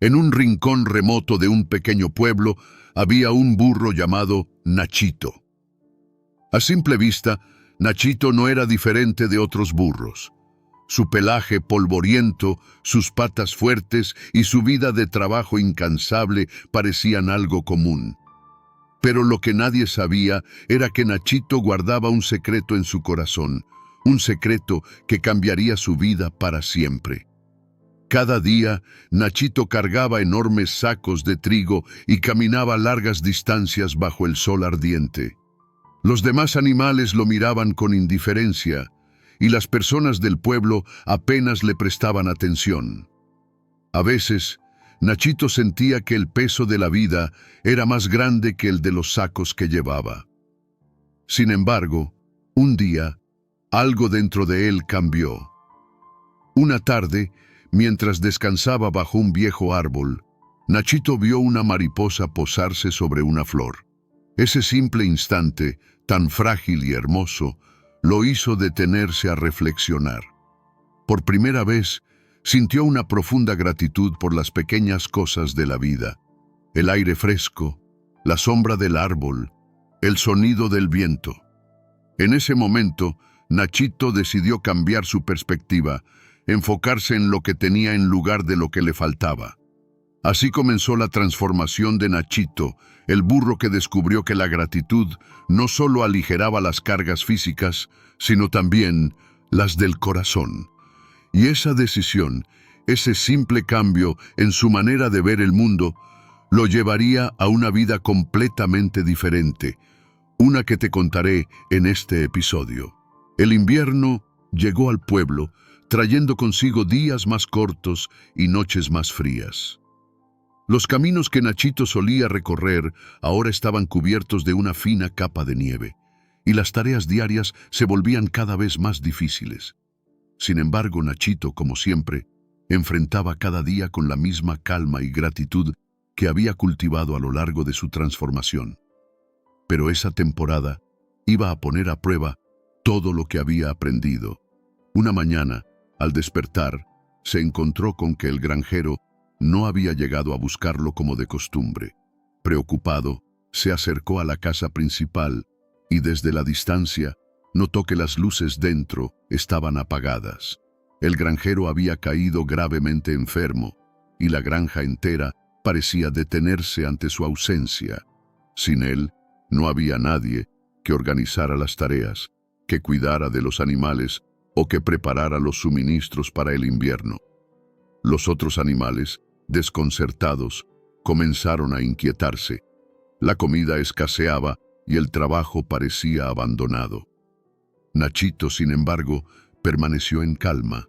En un rincón remoto de un pequeño pueblo había un burro llamado Nachito. A simple vista, Nachito no era diferente de otros burros. Su pelaje polvoriento, sus patas fuertes y su vida de trabajo incansable parecían algo común. Pero lo que nadie sabía era que Nachito guardaba un secreto en su corazón, un secreto que cambiaría su vida para siempre. Cada día, Nachito cargaba enormes sacos de trigo y caminaba largas distancias bajo el sol ardiente. Los demás animales lo miraban con indiferencia, y las personas del pueblo apenas le prestaban atención. A veces, Nachito sentía que el peso de la vida era más grande que el de los sacos que llevaba. Sin embargo, un día, algo dentro de él cambió. Una tarde, mientras descansaba bajo un viejo árbol, Nachito vio una mariposa posarse sobre una flor. Ese simple instante, tan frágil y hermoso, lo hizo detenerse a reflexionar. Por primera vez, sintió una profunda gratitud por las pequeñas cosas de la vida: el aire fresco, la sombra del árbol, el sonido del viento. En ese momento, Nachito decidió cambiar su perspectiva, enfocarse en lo que tenía en lugar de lo que le faltaba. Así comenzó la transformación de Nachito, el burro que descubrió que la gratitud no solo aligeraba las cargas físicas, sino también las del corazón. Y esa decisión, ese simple cambio en su manera de ver el mundo, lo llevaría a una vida completamente diferente, una que te contaré en este episodio. El invierno llegó al pueblo, trayendo consigo días más cortos y noches más frías. Los caminos que Nachito solía recorrer ahora estaban cubiertos de una fina capa de nieve, y las tareas diarias se volvían cada vez más difíciles. Sin embargo, Nachito, como siempre, enfrentaba cada día con la misma calma y gratitud que había cultivado a lo largo de su transformación. Pero esa temporada iba a poner a prueba todo lo que había aprendido. Una mañana, al despertar, se encontró con que el granjero no había llegado a buscarlo como de costumbre. Preocupado, se acercó a la casa principal y desde la distancia notó que las luces dentro estaban apagadas. El granjero había caído gravemente enfermo y la granja entera parecía detenerse ante su ausencia. Sin él, no había nadie que organizara las tareas, que cuidara de los animales o que preparara los suministros para el invierno. Los otros animales, desconcertados, comenzaron a inquietarse. La comida escaseaba y el trabajo parecía abandonado. Nachito, sin embargo, permaneció en calma.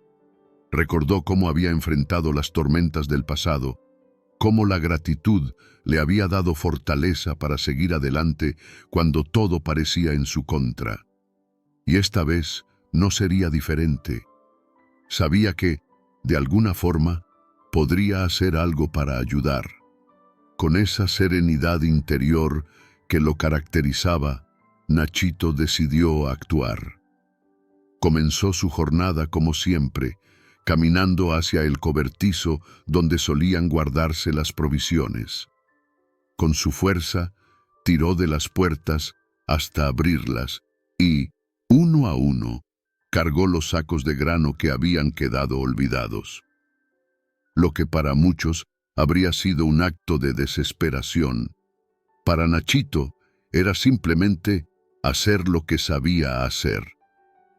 Recordó cómo había enfrentado las tormentas del pasado, cómo la gratitud le había dado fortaleza para seguir adelante cuando todo parecía en su contra. Y esta vez no sería diferente. Sabía que, de alguna forma, podría hacer algo para ayudar. Con esa serenidad interior que lo caracterizaba, Nachito decidió actuar. Comenzó su jornada como siempre, caminando hacia el cobertizo donde solían guardarse las provisiones. Con su fuerza, tiró de las puertas hasta abrirlas y, uno a uno, cargó los sacos de grano que habían quedado olvidados. Lo que para muchos habría sido un acto de desesperación, para Nachito era simplemente hacer lo que sabía hacer.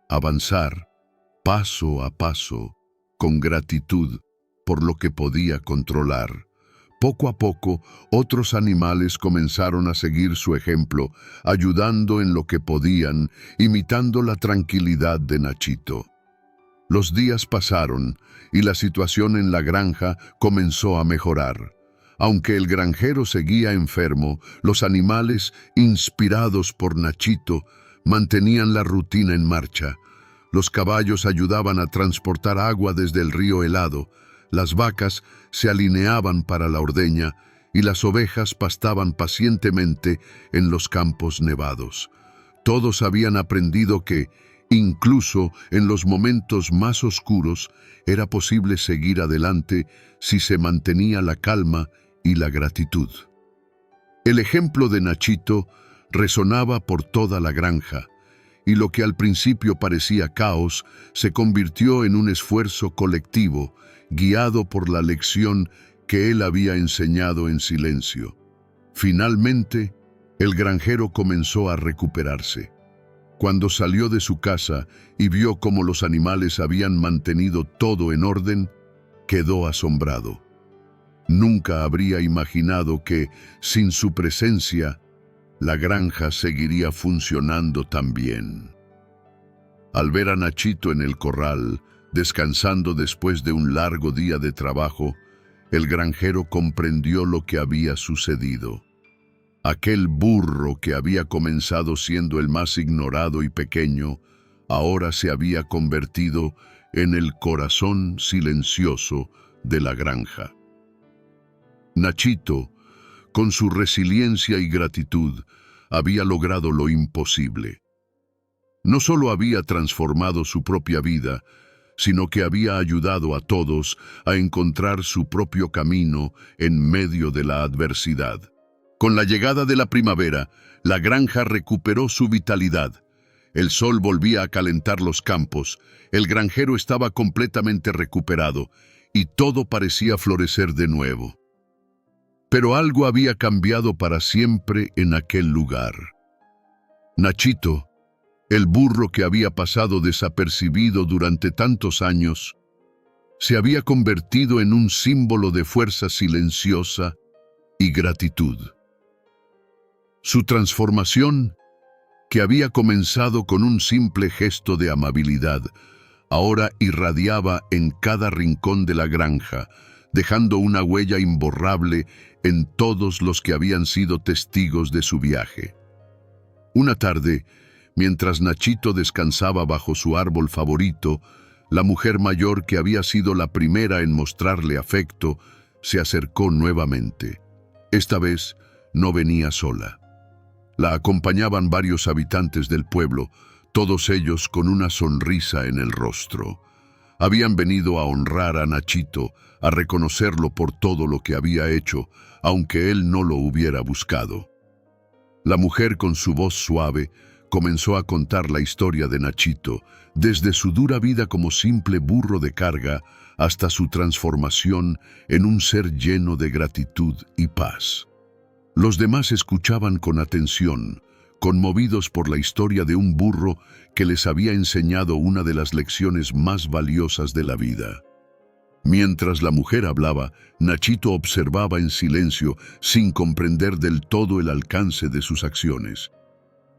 Avanzar, paso a paso, con gratitud por lo que podía controlar. Poco a poco, otros animales comenzaron a seguir su ejemplo, ayudando en lo que podían, imitando la tranquilidad de Nachito. Los días pasaron y la situación en la granja comenzó a mejorar. Aunque el granjero seguía enfermo, los animales, inspirados por Nachito, mantenían la rutina en marcha. Los caballos ayudaban a transportar agua desde el río helado, las vacas se alineaban para la ordeña y las ovejas pastaban pacientemente en los campos nevados. Todos habían aprendido que, Incluso en los momentos más oscuros era posible seguir adelante si se mantenía la calma y la gratitud. El ejemplo de Nachito resonaba por toda la granja, y lo que al principio parecía caos se convirtió en un esfuerzo colectivo, guiado por la lección que él había enseñado en silencio. Finalmente, el granjero comenzó a recuperarse. Cuando salió de su casa y vio cómo los animales habían mantenido todo en orden, quedó asombrado. Nunca habría imaginado que, sin su presencia, la granja seguiría funcionando tan bien. Al ver a Nachito en el corral, descansando después de un largo día de trabajo, el granjero comprendió lo que había sucedido. Aquel burro que había comenzado siendo el más ignorado y pequeño, ahora se había convertido en el corazón silencioso de la granja. Nachito, con su resiliencia y gratitud, había logrado lo imposible. No solo había transformado su propia vida, sino que había ayudado a todos a encontrar su propio camino en medio de la adversidad. Con la llegada de la primavera, la granja recuperó su vitalidad. El sol volvía a calentar los campos, el granjero estaba completamente recuperado y todo parecía florecer de nuevo. Pero algo había cambiado para siempre en aquel lugar. Nachito, el burro que había pasado desapercibido durante tantos años, se había convertido en un símbolo de fuerza silenciosa y gratitud. Su transformación, que había comenzado con un simple gesto de amabilidad, ahora irradiaba en cada rincón de la granja, dejando una huella imborrable en todos los que habían sido testigos de su viaje. Una tarde, mientras Nachito descansaba bajo su árbol favorito, la mujer mayor que había sido la primera en mostrarle afecto se acercó nuevamente. Esta vez no venía sola. La acompañaban varios habitantes del pueblo, todos ellos con una sonrisa en el rostro. Habían venido a honrar a Nachito, a reconocerlo por todo lo que había hecho, aunque él no lo hubiera buscado. La mujer, con su voz suave, comenzó a contar la historia de Nachito, desde su dura vida como simple burro de carga hasta su transformación en un ser lleno de gratitud y paz. Los demás escuchaban con atención, conmovidos por la historia de un burro que les había enseñado una de las lecciones más valiosas de la vida. Mientras la mujer hablaba, Nachito observaba en silencio, sin comprender del todo el alcance de sus acciones.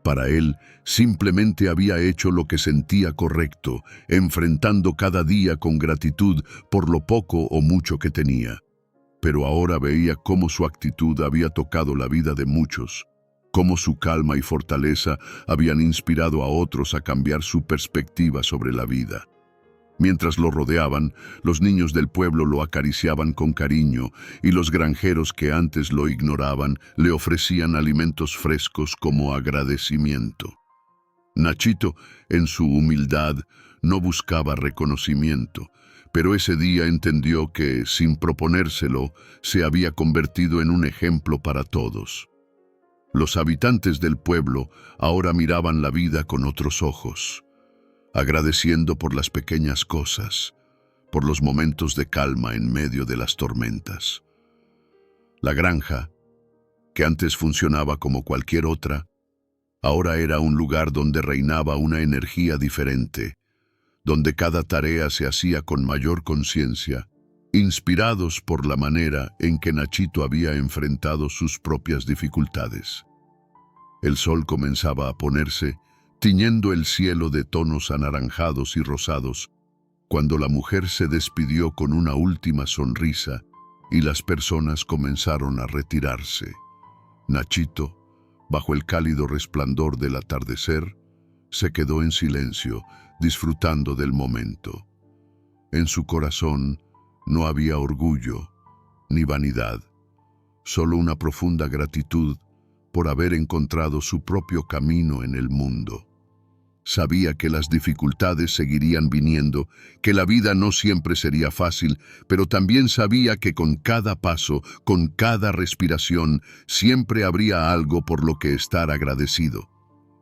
Para él, simplemente había hecho lo que sentía correcto, enfrentando cada día con gratitud por lo poco o mucho que tenía. Pero ahora veía cómo su actitud había tocado la vida de muchos, cómo su calma y fortaleza habían inspirado a otros a cambiar su perspectiva sobre la vida. Mientras lo rodeaban, los niños del pueblo lo acariciaban con cariño y los granjeros que antes lo ignoraban le ofrecían alimentos frescos como agradecimiento. Nachito, en su humildad, no buscaba reconocimiento, pero ese día entendió que, sin proponérselo, se había convertido en un ejemplo para todos. Los habitantes del pueblo ahora miraban la vida con otros ojos, agradeciendo por las pequeñas cosas, por los momentos de calma en medio de las tormentas. La granja, que antes funcionaba como cualquier otra, ahora era un lugar donde reinaba una energía diferente, donde cada tarea se hacía con mayor conciencia, inspirados por la manera en que Nachito había enfrentado sus propias dificultades. El sol comenzaba a ponerse, tiñendo el cielo de tonos anaranjados y rosados, cuando la mujer se despidió con una última sonrisa y las personas comenzaron a retirarse. Nachito, bajo el cálido resplandor del atardecer, se quedó en silencio, disfrutando del momento. En su corazón no había orgullo ni vanidad, solo una profunda gratitud por haber encontrado su propio camino en el mundo. Sabía que las dificultades seguirían viniendo, que la vida no siempre sería fácil, pero también sabía que con cada paso, con cada respiración, siempre habría algo por lo que estar agradecido.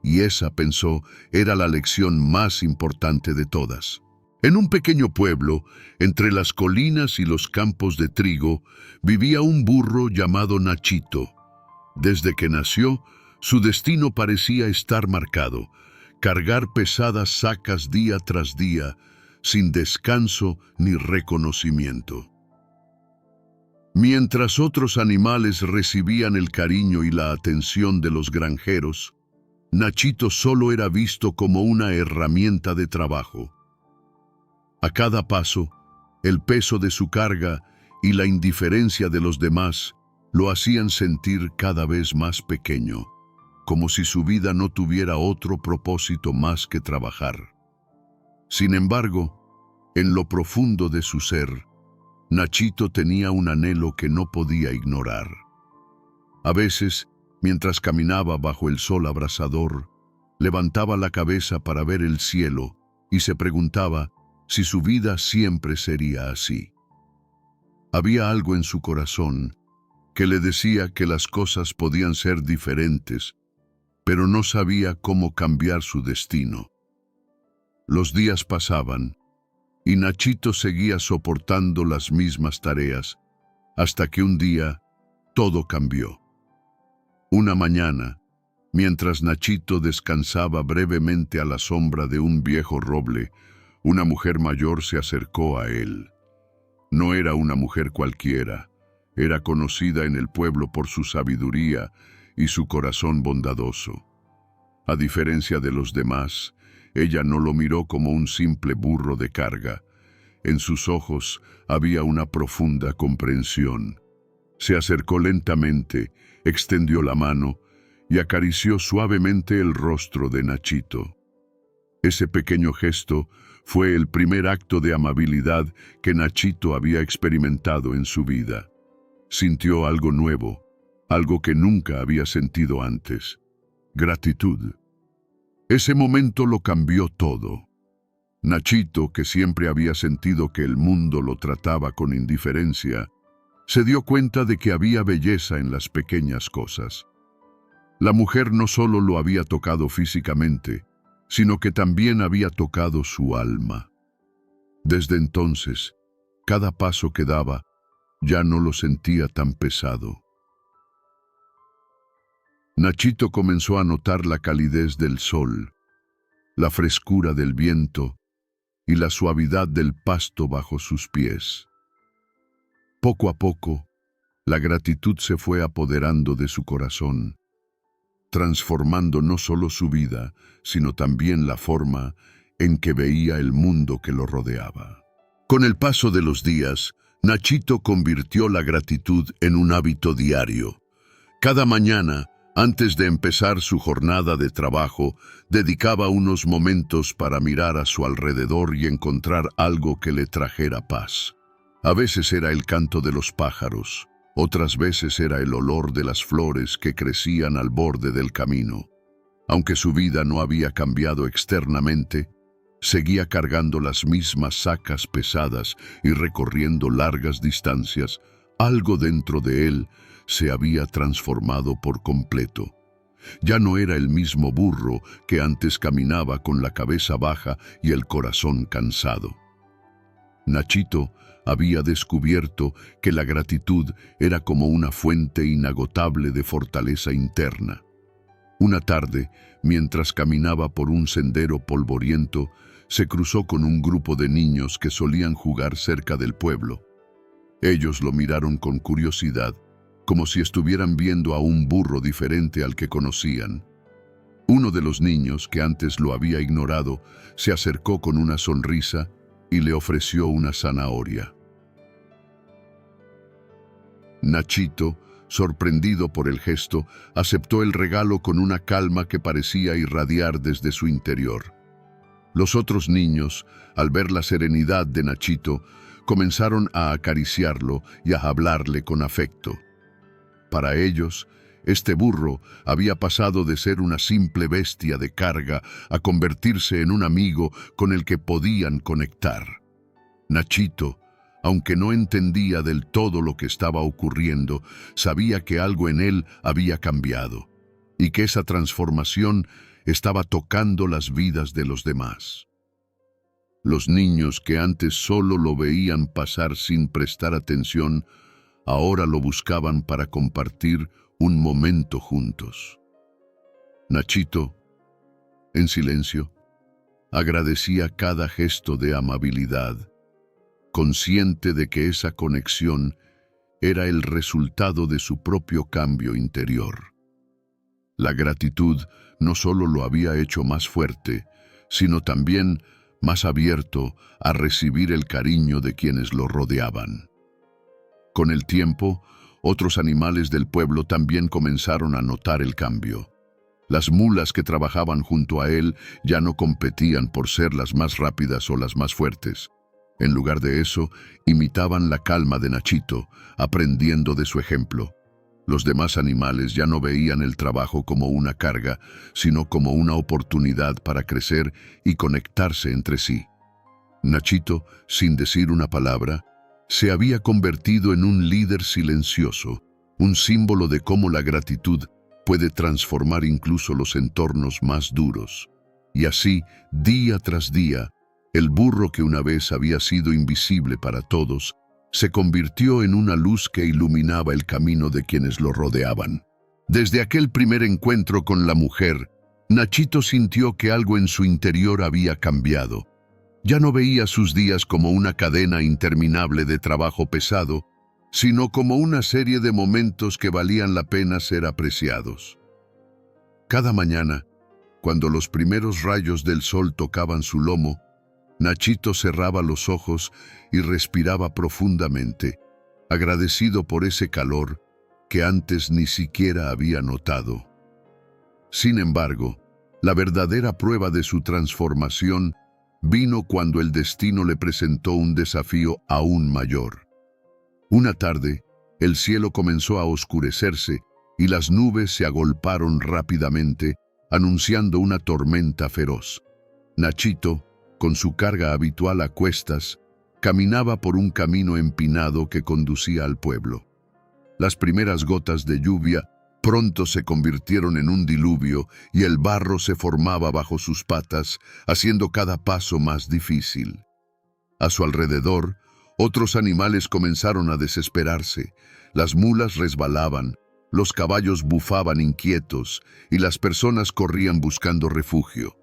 Y esa, pensó, era la lección más importante de todas. En un pequeño pueblo, entre las colinas y los campos de trigo, vivía un burro llamado Nachito. Desde que nació, su destino parecía estar marcado: cargar pesadas sacas día tras día, sin descanso ni reconocimiento. Mientras otros animales recibían el cariño y la atención de los granjeros, Nachito solo era visto como una herramienta de trabajo. A cada paso, el peso de su carga y la indiferencia de los demás lo hacían sentir cada vez más pequeño, como si su vida no tuviera otro propósito más que trabajar. Sin embargo, en lo profundo de su ser, Nachito tenía un anhelo que no podía ignorar. A veces, mientras caminaba bajo el sol abrasador, levantaba la cabeza para ver el cielo y se preguntaba si su vida siempre sería así. Había algo en su corazón que le decía que las cosas podían ser diferentes, pero no sabía cómo cambiar su destino. Los días pasaban y Nachito seguía soportando las mismas tareas, hasta que un día todo cambió. Una mañana, mientras Nachito descansaba brevemente a la sombra de un viejo roble, una mujer mayor se acercó a él. No era una mujer cualquiera, era conocida en el pueblo por su sabiduría y su corazón bondadoso. A diferencia de los demás, ella no lo miró como un simple burro de carga. En sus ojos había una profunda comprensión. Se acercó lentamente, extendió la mano y acarició suavemente el rostro de Nachito. Ese pequeño gesto fue el primer acto de amabilidad que Nachito había experimentado en su vida. Sintió algo nuevo, algo que nunca había sentido antes: gratitud. Ese momento lo cambió todo. Nachito, que siempre había sentido que el mundo lo trataba con indiferencia, se dio cuenta de que había belleza en las pequeñas cosas. La mujer no solo lo había tocado físicamente, sino que también había tocado su alma. Desde entonces, cada paso que daba ya no lo sentía tan pesado. Nachito comenzó a notar la calidez del sol, la frescura del viento y la suavidad del pasto bajo sus pies. Poco a poco, la gratitud se fue apoderando de su corazón, transformando no solo su vida, sino también la forma en que veía el mundo que lo rodeaba. Con el paso de los días, Nachito convirtió la gratitud en un hábito diario. Cada mañana, antes de empezar su jornada de trabajo, dedicaba unos momentos para mirar a su alrededor y encontrar algo que le trajera paz. A veces era el canto de los pájaros, otras veces era el olor de las flores que crecían al borde del camino. Aunque su vida no había cambiado externamente, seguía cargando las mismas sacas pesadas y recorriendo largas distancias. Algo dentro de él se había transformado por completo. Ya no era el mismo burro que antes caminaba con la cabeza baja y el corazón cansado. Nachito había descubierto que la gratitud era como una fuente inagotable de fortaleza interna. Una tarde, mientras caminaba por un sendero polvoriento, se cruzó con un grupo de niños que solían jugar cerca del pueblo. Ellos lo miraron con curiosidad, como si estuvieran viendo a un burro diferente al que conocían. Uno de los niños, que antes lo había ignorado, se acercó con una sonrisa y le ofreció una zanahoria. Nachito, sorprendido por el gesto, aceptó el regalo con una calma que parecía irradiar desde su interior. Los otros niños, al ver la serenidad de Nachito, comenzaron a acariciarlo y a hablarle con afecto. Para ellos, Este burro había pasado de ser una simple bestia de carga a convertirse en un amigo con el que podían conectar. Nachito, aunque no entendía del todo lo que estaba ocurriendo, sabía que algo en él había cambiado y que esa transformación estaba tocando las vidas de los demás. Los niños que antes solo lo veían pasar sin prestar atención, ahora lo buscaban para compartir un momento juntos. Nachito, en silencio, agradecía cada gesto de amabilidad, consciente de que esa conexión era el resultado de su propio cambio interior. La gratitud no solo lo había hecho más fuerte, sino también más abierto a recibir el cariño de quienes lo rodeaban. Con el tiempo, otros animales del pueblo también comenzaron a notar el cambio. Las mulas que trabajaban junto a él ya no competían por ser las más rápidas o las más fuertes. En lugar de eso, imitaban la calma de Nachito, aprendiendo de su ejemplo. Los demás animales ya no veían el trabajo como una carga, sino como una oportunidad para crecer y conectarse entre sí. Nachito, sin decir una palabra, se había convertido en un líder silencioso, un símbolo de cómo la gratitud puede transformar incluso los entornos más duros. Y así, día tras día, el burro que una vez había sido invisible para todos, se convirtió en una luz que iluminaba el camino de quienes lo rodeaban. Desde aquel primer encuentro con la mujer, Nachito sintió que algo en su interior había cambiado. Ya no veía sus días como una cadena interminable de trabajo pesado, sino como una serie de momentos que valían la pena ser apreciados. Cada mañana, cuando los primeros rayos del sol tocaban su lomo, Nachito cerraba los ojos y respiraba profundamente, agradecido por ese calor que antes ni siquiera había notado. Sin embargo, la verdadera prueba de su transformación vino cuando el destino le presentó un desafío aún mayor. Una tarde, el cielo comenzó a oscurecerse y las nubes se agolparon rápidamente, anunciando una tormenta feroz. Nachito, con su carga habitual a cuestas, caminaba por un camino empinado que conducía al pueblo. Las primeras gotas de lluvia pronto se convirtieron en un diluvio y el barro se formaba bajo sus patas, haciendo cada paso más difícil. A su alrededor, otros animales comenzaron a desesperarse. Las mulas resbalaban, los caballos bufaban inquietos y las personas corrían buscando refugio.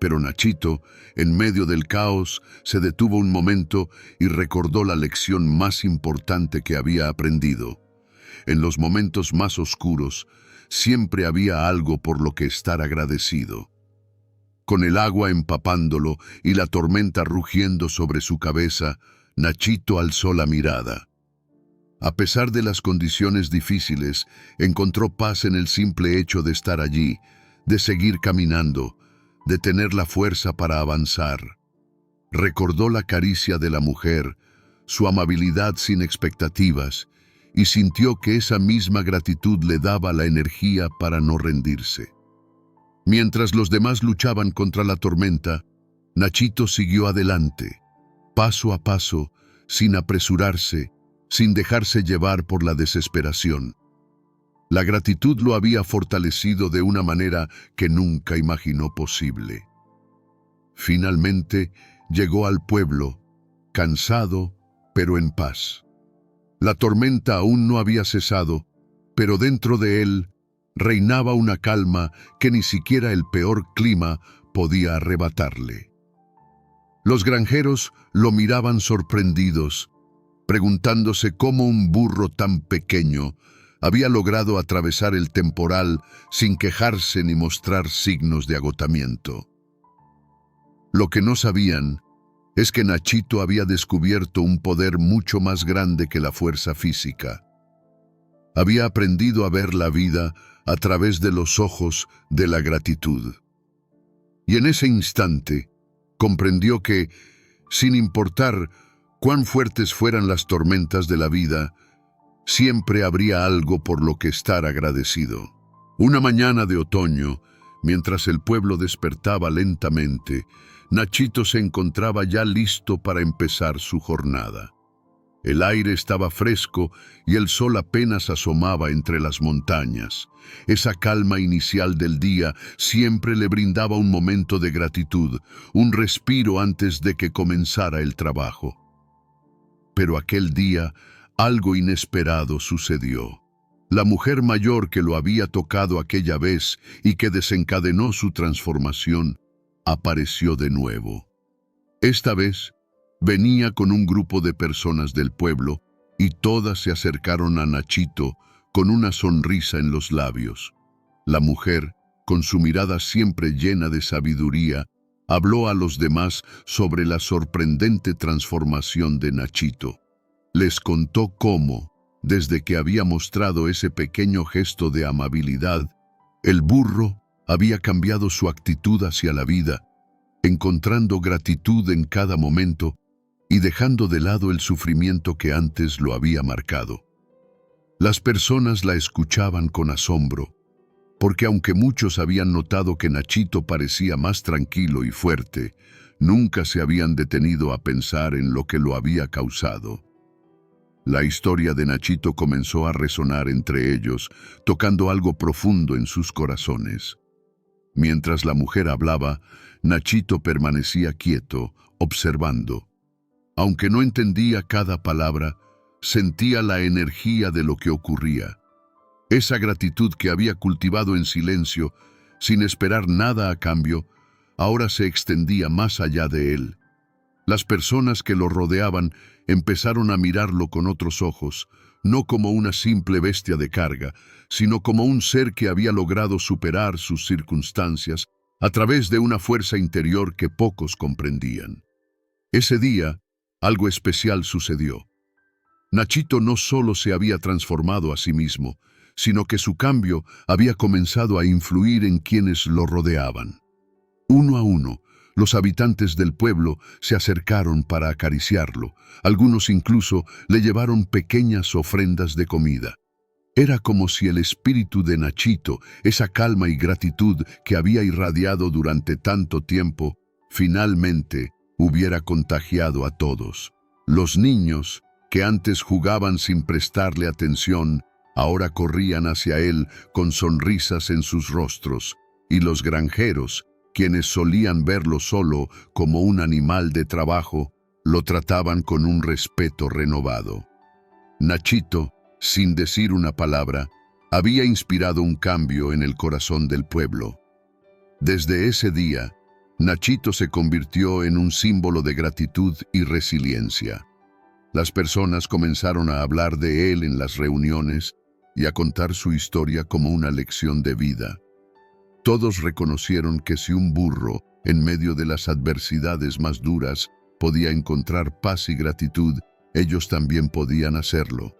Pero Nachito, en medio del caos, se detuvo un momento y recordó la lección más importante que había aprendido. En los momentos más oscuros, siempre había algo por lo que estar agradecido. Con el agua empapándolo y la tormenta rugiendo sobre su cabeza, Nachito alzó la mirada. A pesar de las condiciones difíciles, encontró paz en el simple hecho de estar allí, de seguir caminando, de tener la fuerza para avanzar. Recordó la caricia de la mujer, su amabilidad sin expectativas, y sintió que esa misma gratitud le daba la energía para no rendirse. Mientras los demás luchaban contra la tormenta, Nachito siguió adelante, paso a paso, sin apresurarse, sin dejarse llevar por la desesperación. La gratitud lo había fortalecido de una manera que nunca imaginó posible. Finalmente llegó al pueblo, cansado, pero en paz. La tormenta aún no había cesado, pero dentro de él reinaba una calma que ni siquiera el peor clima podía arrebatarle. Los granjeros lo miraban sorprendidos, preguntándose cómo un burro tan pequeño había logrado atravesar el temporal sin quejarse ni mostrar signos de agotamiento. Lo que no sabían es que Nachito había descubierto un poder mucho más grande que la fuerza física. Había aprendido a ver la vida a través de los ojos de la gratitud. Y en ese instante comprendió que, sin importar cuán fuertes fueran las tormentas de la vida, Siempre habría algo por lo que estar agradecido. Una mañana de otoño, mientras el pueblo despertaba lentamente, Nachito se encontraba ya listo para empezar su jornada. El aire estaba fresco y el sol apenas asomaba entre las montañas. Esa calma inicial del día siempre le brindaba un momento de gratitud, un respiro antes de que comenzara el trabajo. Pero aquel día algo inesperado sucedió. La mujer mayor que lo había tocado aquella vez y que desencadenó su transformación, apareció de nuevo. Esta vez venía con un grupo de personas del pueblo y todas se acercaron a Nachito con una sonrisa en los labios. La mujer, con su mirada siempre llena de sabiduría, habló a los demás sobre la sorprendente transformación de Nachito. Les contó cómo, desde que había mostrado ese pequeño gesto de amabilidad, el burro había cambiado su actitud hacia la vida, encontrando gratitud en cada momento y dejando de lado el sufrimiento que antes lo había marcado. Las personas la escuchaban con asombro, porque aunque muchos habían notado que Nachito parecía más tranquilo y fuerte, nunca se habían detenido a pensar en lo que lo había causado. La historia de Nachito comenzó a resonar entre ellos, tocando algo profundo en sus corazones. Mientras la mujer hablaba, Nachito permanecía quieto, observando. Aunque no entendía cada palabra, sentía la energía de lo que ocurría. Esa gratitud que había cultivado en silencio, sin esperar nada a cambio, ahora se extendía más allá de él. Las personas que lo rodeaban empezaron a mirarlo con otros ojos, no como una simple bestia de carga, sino como un ser que había logrado superar sus circunstancias a través de una fuerza interior que pocos comprendían. Ese día, algo especial sucedió. Nachito no solo se había transformado a sí mismo, sino que su cambio había comenzado a influir en quienes lo rodeaban. Uno a uno, los habitantes del pueblo se acercaron para acariciarlo. Algunos incluso le llevaron pequeñas ofrendas de comida. Era como si el espíritu de Nachito, esa calma y gratitud que había irradiado durante tanto tiempo, finalmente hubiera contagiado a todos. Los niños, que antes jugaban sin prestarle atención, ahora corrían hacia él con sonrisas en sus rostros, y los granjeros, quienes solían verlo solo como un animal de trabajo, lo trataban con un respeto renovado. Nachito, sin decir una palabra, había inspirado un cambio en el corazón del pueblo. Desde ese día, Nachito se convirtió en un símbolo de gratitud y resiliencia. Las personas comenzaron a hablar de él en las reuniones y a contar su historia como una lección de vida. Todos reconocieron que si un burro, en medio de las adversidades más duras, podía encontrar paz y gratitud, ellos también podían hacerlo.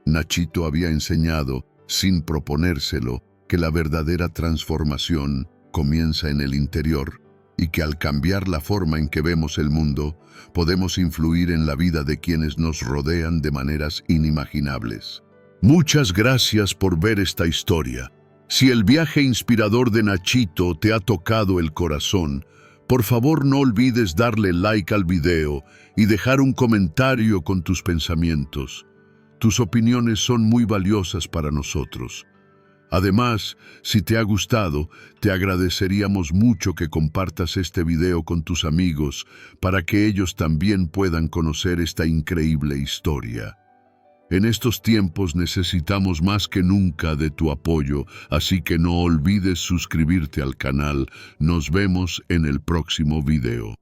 Nachito había enseñado, sin proponérselo, que la verdadera transformación comienza en el interior y que al cambiar la forma en que vemos el mundo, podemos influir en la vida de quienes nos rodean de maneras inimaginables. Muchas gracias por ver esta historia. Si el viaje inspirador de Nachito te ha tocado el corazón, por favor no olvides darle like al video y dejar un comentario con tus pensamientos. Tus opiniones son muy valiosas para nosotros. Además, si te ha gustado, te agradeceríamos mucho que compartas este video con tus amigos para que ellos también puedan conocer esta increíble historia. En estos tiempos necesitamos más que nunca de tu apoyo, así que no olvides suscribirte al canal. Nos vemos en el próximo video.